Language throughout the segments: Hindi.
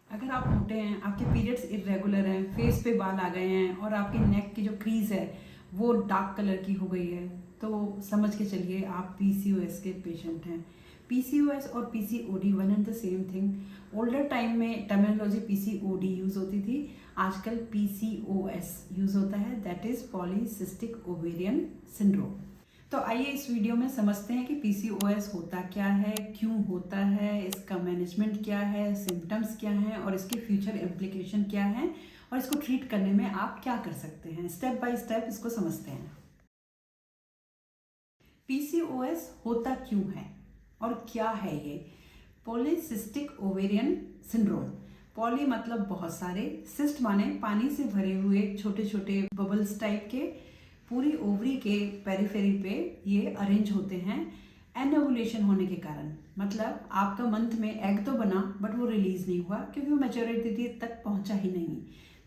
अगर आप मोटे हैं, आपके पीरियड्स इरेगुलर हैं, फेस पे बाल आ गए हैं और आपके नेक की जो क्रीज है वो डार्क कलर की हो गई है, तो समझ के चलिए आप पीसीओएस के पेशेंट हैं। पीसीओएस और PCOD one and the same thing. Older time में टर्मिनोलॉजी पीसीओडी यूज होती थी, आजकल पीसीओएस यूज होता है, that is polycystic ovarian syndrome. तो आइए इस वीडियो में समझते हैं कि पीसीओएस होता क्या है, क्यों होता है, इसका मैनेजमेंट क्या है, सिम्टम्स क्या हैं और इसके फ्यूचर इम्प्लीकेशन क्या हैं और इसको ट्रीट करने में आप क्या कर सकते हैं। स्टेप बाय स्टेप इसको समझते हैं। पीसीओएस होता क्यों है और क्या है ये? Polycystic ovarian syndrome. पॉली मतलब बहुत सारे, सिस्ट माने पानी से भरे हुए छोटे छोटे बबल्स टाइप के, पूरी ओवरी के पेरिफेरी पे ये अरेंज होते हैं एनोवुलेशन होने के कारण। मतलब आपका मंथ में एग तो बना बट वो रिलीज नहीं हुआ क्योंकि वो मैच्योरिटी तक पहुंचा ही नहीं,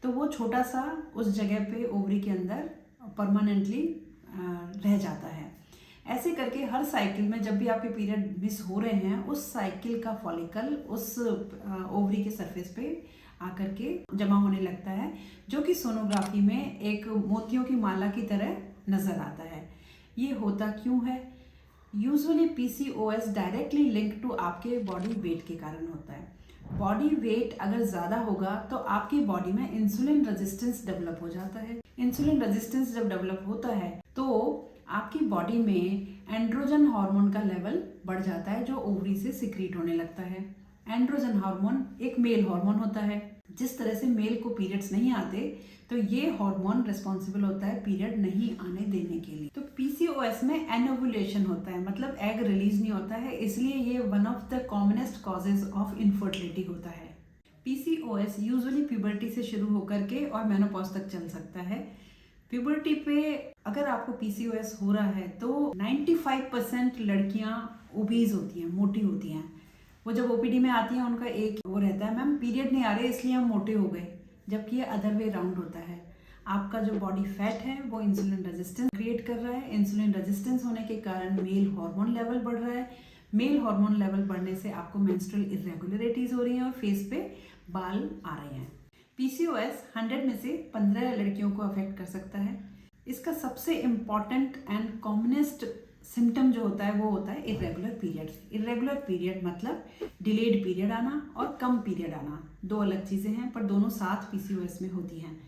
तो वो छोटा सा उस जगह पे ओवरी के अंदर परमानेंटली रह जाता है। ऐसे करके हर साइकिल में जब भी आपके पीरियड मिस हो रहे हैं, उस साइकिल का फॉलिकल उस ओवरी के सरफेस पे आकर के जमा होने लगता है, जो कि सोनोग्राफी में एक मोतियों की माला की तरह नजर आता है। ये होता क्यों है? Usually PCOS directly link to आपके बॉडी वेट के कारण होता है। बॉडी वेट अगर ज़्यादा होगा तो आपकी बॉडी में इंसुलिन रेजिस्टेंस डेवलप हो जाता है। इंसुलिन रेजिस्टेंस जब डेवलप होता है तो आपकी बॉडी में एंड्रोजन हार्मोन का लेवल बढ़ जाता है, जो ओवरी से सिक्रीट होने लगता है। एंड्रोजन हार्मोन एक मेल हार्मोन होता है। जिस तरह से मेल को पीरियड्स नहीं आते, तो ये हार्मोन रिस्पॉन्सिबल होता है पीरियड नहीं आने देने के लिए। तो पीसीओएस में एनोवुलेशन होता है, मतलब एग रिलीज नहीं होता है, इसलिए ये one of the commonest causes of infertility होता है। पीसीओएस यूजुअली प्यूबर्टी से शुरू होकर के और मेनोपॉज तक चल सकता है। प्यूबर्टी पे अगर आपको पीसीओएस हो रहा है तो 95% लड़कियां ओबीज होती हैं, मोटी होती हैं। वो जब ओपीडी में आती हैं उनका एक वो रहता है, मैम पीरियड नहीं आ रहे इसलिए हम मोटे हो गए, जबकि ये अदर वे राउंड होता है। आपका जो बॉडी फैट है वो इंसुलिन रेजिस्टेंस क्रिएट कर रहा है। इंसुलिन रेजिस्टेंस होने के कारण मेल हार्मोन लेवल बढ़ रहा है। मेल हार्मोन लेवल बढ़ने से आपको मेंस्ट्रुअल इरेगुलरिटीज हो रही हैं और फेस पे बाल आ रहे हैं। पीसीओएस 100 में से 15 लड़कियों को अफेक्ट कर सकता है। इसका सबसे इम्पॉर्टेंट एंड कॉमनेस्ट सिम्टम जो होता है वो होता है इरेगुलर पीरियड। इरेगुलर पीरियड मतलब डिलेड पीरियड आना और कम पीरियड आना, दो अलग चीज़ें हैं पर दोनों साथ पीसीओएस में होती हैं।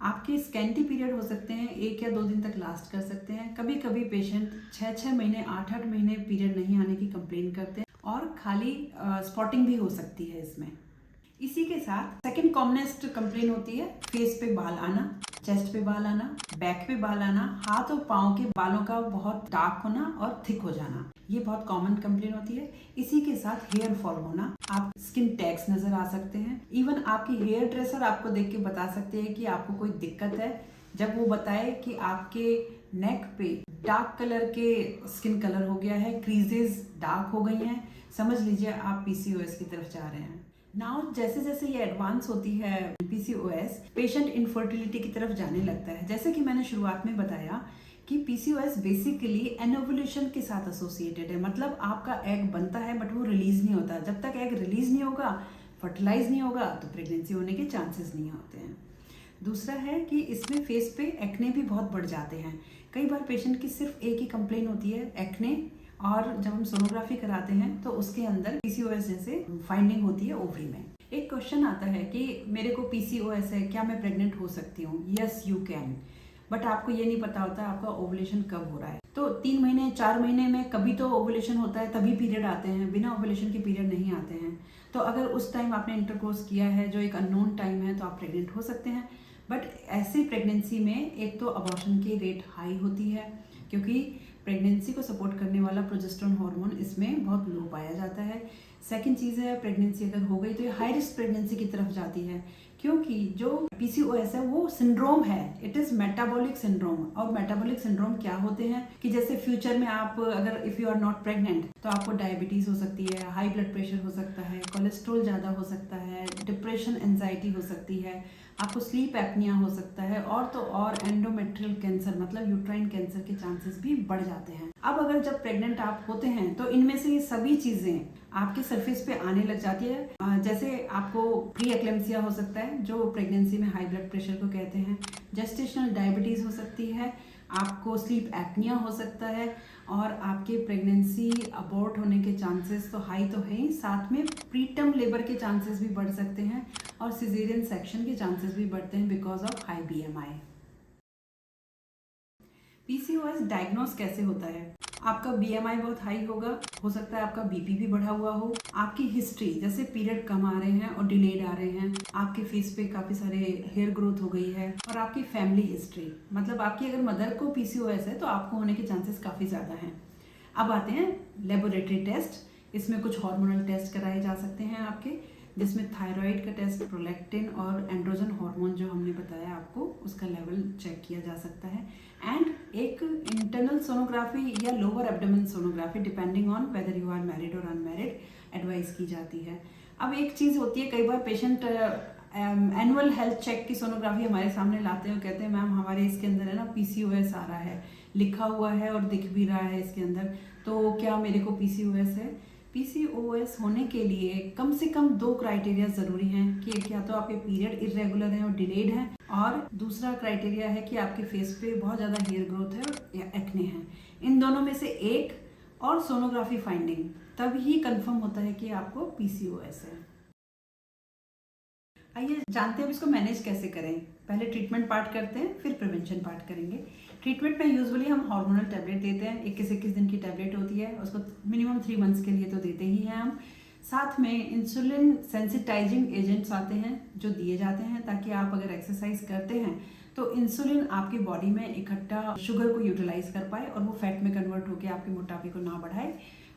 आपके स्कैंटी पीरियड हो सकते हैं, 1 या 2 दिन तक लास्ट कर सकते हैं। कभी कभी पेशेंट 6-6 महीने 8-8 महीने पीरियड नहीं आने की कंप्लेन करते हैं और खाली स्पॉटिंग भी हो सकती है इसमें। इसी के साथ सेकंड कॉमनेस्ट कंप्लेन होती है फेस पे बाल आना, चेस्ट पे बाल आना, बैक पे बाल आना, हाथ और पाँव के बालों का बहुत डार्क होना और थिक हो जाना। ये बहुत कॉमन कंप्लेन होती है। इसी के साथ हेयर फॉल होना, आप स्किन टैग्स नजर आ सकते हैं। इवन आपकी हेयर ड्रेसर आपको देख के बता सकते हैं कि आपको कोई दिक्कत है। जब वो बताए कि आपके नेक पे डार्क कलर के स्किन कलर हो गया है, क्रीजेस डार्क हो गई हैं, समझ लीजिए आप पीसीओएस की तरफ जा रहे हैं। नाउ जैसे जैसे ये एडवांस होती है पीसीओएस, पेशेंट इनफर्टिलिटी की तरफ जाने लगता है। जैसे कि मैंने शुरुआत में बताया कि पीसीओएस बेसिकली एनोवुलेशन के साथ एसोसिएटेड है, मतलब आपका एग बनता है बट वो रिलीज नहीं होता। जब तक एग रिलीज नहीं होगा, फर्टिलाइज नहीं होगा, तो प्रेगनेंसी होने के चांसेस नहीं होते हैं। दूसरा है कि इसमें फेस पे एक्ने भी बहुत बढ़ जाते हैं। कई बार पेशेंट की सिर्फ एक ही कंप्लेन होती है, एक्ने, और जब हम सोनोग्राफी कराते हैं तो उसके अंदर पीसीओएस जैसे फाइंडिंग होती है ओवरी में। एक क्वेश्चन आता है कि मेरे को पीसीओएस है, क्या मैं प्रेग्नेंट हो सकती हूँ? यस यू कैन, बट आपको ये नहीं पता होता आपका ओवुलेशन कब हो रहा है। तो 3 महीने 4 महीने में कभी तो ओवुलेशन होता है, तभी पीरियड आते हैं, बिना ओवुलेशन के पीरियड नहीं आते हैं। तो अगर उस टाइम आपने इंटरकोर्स किया है जो एक अननोन टाइम है, तो आप प्रेग्नेंट हो सकते हैं। बट ऐसी प्रेगनेंसी में एक तो अबॉर्शन की रेट हाई होती है, क्योंकि प्रेगनेंसी को सपोर्ट करने वाला प्रोजेस्टेरोन हार्मोन इसमें बहुत लो पाया जाता है। सेकंड चीज़ है, प्रेगनेंसी अगर हो गई तो ये हाई रिस्क प्रेगनेंसी की तरफ जाती है, क्योंकि जो पीसीओएस है वो सिंड्रोम है, इट इज़ मेटाबॉलिक सिंड्रोम। और मेटाबॉलिक सिंड्रोम क्या होते हैं कि जैसे फ्यूचर में आप अगर if you are not pregnant तो आपको डायबिटीज़ हो सकती है, हाई ब्लड प्रेशर हो सकता है, कोलेस्ट्रॉल ज़्यादा हो सकता है, डिप्रेशन डिप्रेशन, एंजाइटी हो सकती है, आपको स्लीप एपनिया हो सकता है, और तो और एंडोमेट्रियल कैंसर मतलब यूट्राइन कैंसर के चांसेस भी बढ़ जाते हैं। अब अगर जब प्रेग्नेंट आप होते हैं तो इनमें से ये सभी चीजें आपके सरफेस पे आने लग जाती है। जैसे आपको प्री एक्लेम्सिया हो सकता है जो प्रेगनेंसी में हाई ब्लड प्रेशर को कहते हैं, जेस्टेशनल डायबिटीज हो सकती है, आपको स्लीप एपनिया हो सकता है, और आपके प्रेगनेंसी अबॉर्ट होने के चांसेस तो हाई तो है ही, साथ में प्रीटर्म लेबर के चांसेस भी बढ़ सकते हैं और सिजेरियन सेक्शन के चांसेस भी बढ़ते हैं because of high BMI। PCOS diagnose कैसे होता है? आपका BMI बहुत हाई होगा, हो सकता है आपका BP भी बढ़ा हुआ हो, आपकी हिस्ट्री जैसे पीरियड कम आ रहे हैं और डिलेड आ रहे हैं, आपके फेस पे काफी सारे हेयर ग्रोथ हो गई है, और आपकी फैमिली हिस्ट्री मतलब आपकी अगर मदर को PCOS है तो आपको होने के चांसेस काफी ज्यादा हैं। अब आते हैं लेबोरेटरी टेस्ट। इसमें कुछ हार्मोनल टेस्ट कराए जा सकते हैं आपके, जिसमें थायराइड का टेस्ट, प्रोलैक्टिन और एंड्रोजन हार्मोन जो हमने बताया आपको उसका लेवल चेक किया जा सकता है, एंड एक इंटरनल सोनोग्राफी या lower abdomen sonography depending on whether you are married और अनमैरिड एडवाइस की जाती है। अब एक चीज़ होती है, कई बार पेशेंट एनुअल हेल्थ चेक की सोनोग्राफी हमारे सामने लाते हैं और कहते हैं मैम हमारे इसके अंदर है ना PCOS आ रहा है, लिखा हुआ है और दिख भी रहा है इसके अंदर, तो क्या मेरे को PCOS है? PCOS होने के लिए कम से कम 2 क्राइटेरिया ज़रूरी हैं कि क्या तो आपके पीरियड इरेगुलर हैं और डिलेड हैं, और दूसरा क्राइटेरिया है कि आपके फेस पे बहुत ज़्यादा हेयर ग्रोथ है या एक्ने है। इन दोनों में से एक और सोनोग्राफी फाइंडिंग तब ही कंफर्म होता है कि आपको PCOS है। आइए जानते हैं अब इसको मैनेज कैसे करें। पहले ट्रीटमेंट पार्ट करते हैं, फिर प्रिवेंशन पार्ट करेंगे। ट्रीटमेंट में यूजुअली हम हार्मोनल टैबलेट देते हैं, 21-21 दिन की टैबलेट होती है, उसको मिनिमम 3 मंथ्स के लिए तो देते ही हैं हम। साथ में इंसुलिन सेंसिटाइजिंग एजेंट्स आते हैं जो दिए जाते हैं ताकि आप अगर एक्सरसाइज करते हैं तो इंसुलिन आपकी बॉडी में इकट्ठा शुगर को यूटिलाइज कर पाए और वो फैट में कन्वर्ट होकर आपके मोटापे को ना बढ़ाए।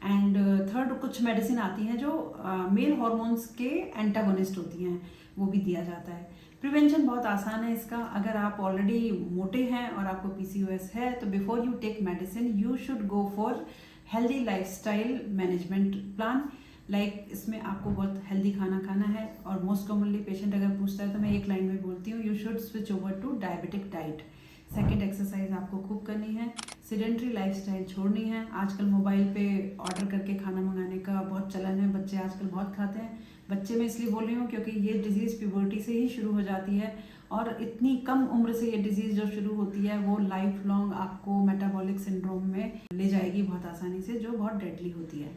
एंड थर्ड, कुछ मेडिसिन आती हैं जो मेल हॉर्मोन्स के एंटागोनिस्ट होती हैं, वो भी दिया जाता है। प्रिवेंशन बहुत आसान है इसका। अगर आप ऑलरेडी मोटे हैं और आपको PCOS है तो before you take medicine you should go for healthy lifestyle management plan. Like इसमें आपको बहुत हेल्दी खाना खाना है, और मोस्ट कॉमनली पेशेंट अगर पूछता है तो मैं एक लाइन में बोलती हूँ, you should switch over to diabetic diet. Second, exercise आपको खूब करनी है, सीडेंट्री लाइफस्टाइल छोड़नी है। आजकल मोबाइल पे ऑर्डर करके खाना मंगाने का बहुत चलन है, बच्चे आजकल बहुत खाते हैं। बच्चे में इसलिए बोल रही हूँ क्योंकि ये डिजीज़ प्यूबर्टी से ही शुरू हो जाती है, और इतनी कम उम्र से ये डिजीज़ जो शुरू होती है वो लाइफ लॉन्ग आपको मेटाबॉलिक सिंड्रोम में ले जाएगी बहुत आसानी से, जो बहुत डेडली होती है।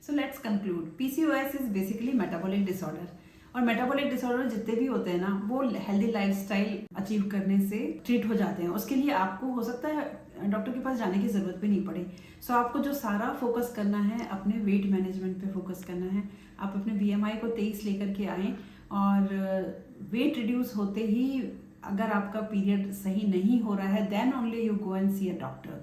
So let's conclude, PCOS is basically metabolic disorder, और मेटाबॉलिक डिसऑर्डर जितने भी होते हैं ना वो हेल्दी लाइफस्टाइल अचीव करने से ट्रीट हो जाते हैं। उसके लिए आपको हो सकता है डॉक्टर के पास जाने की जरूरत भी नहीं पड़े। सो आपको जो सारा फोकस करना है अपने वेट मैनेजमेंट पे फोकस करना है। आप अपने BMI को 23 लेकर के आएँ, और वेट रिड्यूस होते ही अगर आपका पीरियड सही नहीं हो रहा है then only you go and see a doctor.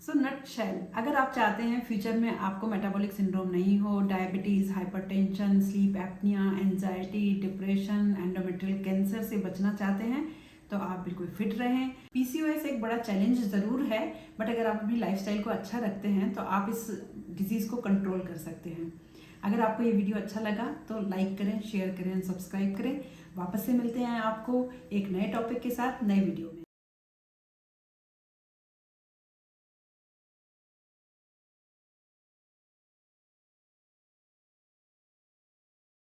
So nutshell, अगर आप चाहते हैं फ्यूचर में आपको मेटाबॉलिक सिंड्रोम नहीं हो, diabetes, hypertension, sleep apnoea, anxiety, depression, endometrial cancer से बचना चाहते हैं तो आप बिल्कुल फिट रहें। PCOS एक बड़ा चैलेंज ज़रूर है, बट अगर आप अपनी लाइफस्टाइल को अच्छा रखते हैं तो आप इस डिजीज़ को कंट्रोल कर सकते हैं। अगर आपको ये वीडियो अच्छा लगा तो लाइक करें, शेयर करें, सब्सक्राइब करें। वापस से मिलते हैं आपको एक नए टॉपिक के साथ नए वीडियो में।